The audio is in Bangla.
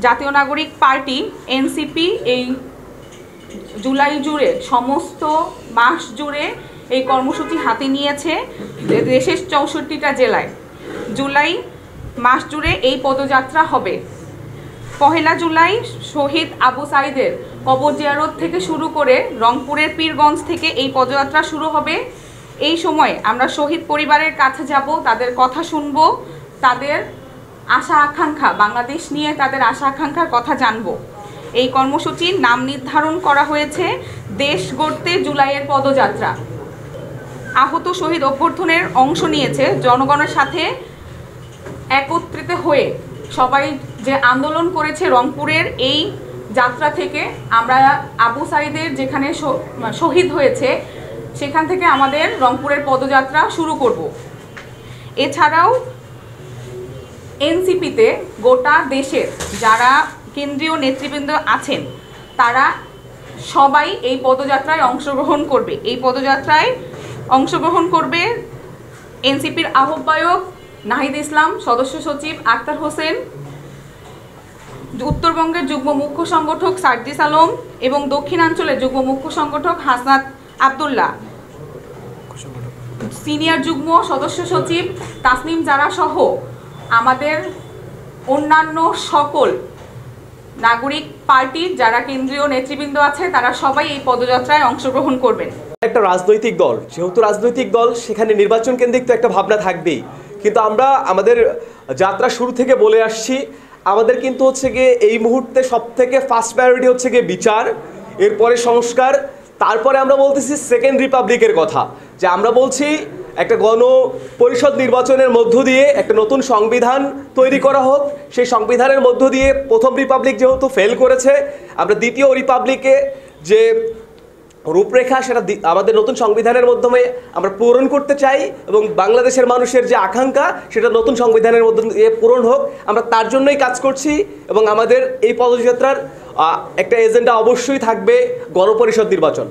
জাতীয় নাগরিক পার্টি এনসিপি এই জুলাই জুড়ে সমস্ত মাস জুড়ে এই কর্মসূচি হাতে নিয়েছে দেশের ৬৪টা জেলায়। জুলাই মাস জুড়ে এই পদযাত্রা হবে। ১ জুলাই শহীদ আবু সাঈদের কবর জিয়ারত থেকে শুরু করে রংপুরের পীরগঞ্জ থেকে এই পদযাত্রা শুরু হবে। এই সময় আমরা শহীদ পরিবারের কাছে যাব, তাদের কথা শুনব, তাদের আশা আকাঙ্ক্ষা, বাংলাদেশ নিয়ে তাদের আশা আকাঙ্ক্ষার কথা জানব। এই কর্মসূচির নাম নির্ধারণ করা হয়েছে দেশ গড়তে জুলাইয়ের পদযাত্রা। আহত শহীদ অভ্যর্থনের অংশ নিয়েছে জনগণের সাথে একত্রিত হয়ে সবাই যে আন্দোলন করেছে রংপুরের এই যাত্রা থেকে। আমরা আবু সাঈদের যেখানে শহীদ হয়েছে সেখান থেকে আমাদের রংপুরের পদযাত্রা শুরু করব। এছাড়াও এনসিপিতে গোটা দেশের যারা কেন্দ্রীয় নেতৃবৃন্দ আছেন তারা সবাই এই পদযাত্রায় অংশগ্রহণ করবে। এই পদযাত্রায় অংশগ্রহণ করবে এনসিপির আহ্বায়ক নাহিদ ইসলাম, সদস্য সচিব আক্তার হোসেন, উত্তরবঙ্গের যুগ্ম মুখ্য সংগঠক সার্জিস আলম এবং দক্ষিণাঞ্চলের যুগ্ম মুখ্য সংগঠক হাসনাত আবদুল্লাহ, সিনিয়র যুগ্ম সদস্য সচিব তাসনিম জারা সহ আমাদের অন্যান্য সকল নাগরিক পার্টির যারা কেন্দ্রীয় নেতৃবৃন্দ আছে তারা সবাই এই পদযাত্রায় অংশগ্রহণ করবেন। একটা রাজনৈতিক দল, যেহেতু রাজনৈতিক দল সেখানে নির্বাচন কেন্দ্রিক তো একটা ভাবনা থাকবেই, কিন্তু আমরা আমাদের যাত্রা শুরু থেকে বলে আসছি আমাদের কিন্তু হচ্ছে গিয়ে এই মুহূর্তে সবথেকে ফার্স্ট প্রায়োরিটি হচ্ছে গিয়ে বিচার, এরপরে সংস্কার, তারপরে আমরা বলতেছি সেকেন্ড রিপাবলিকের কথা, যে আমরা বলছি একটা গণপরিষদ নির্বাচনের মধ্য দিয়ে একটা নতুন সংবিধান তৈরি করা হোক। সেই সংবিধানের মধ্য দিয়ে প্রথম রিপাবলিক যেহেতু ফেল করেছে, আমরা দ্বিতীয় রিপাবলিকে যে রূপরেখা সেটা আমাদের নতুন সংবিধানের মাধ্যমে আমরা পূরণ করতে চাই এবং বাংলাদেশের মানুষের যে আকাঙ্ক্ষা সেটা নতুন সংবিধানের মধ্যে দিয়ে পূরণ হোক, আমরা তার জন্যই কাজ করছি। এবং আমাদের এই পদযাত্রার একটা এজেন্ডা অবশ্যই থাকবে গণপরিষদ নির্বাচন।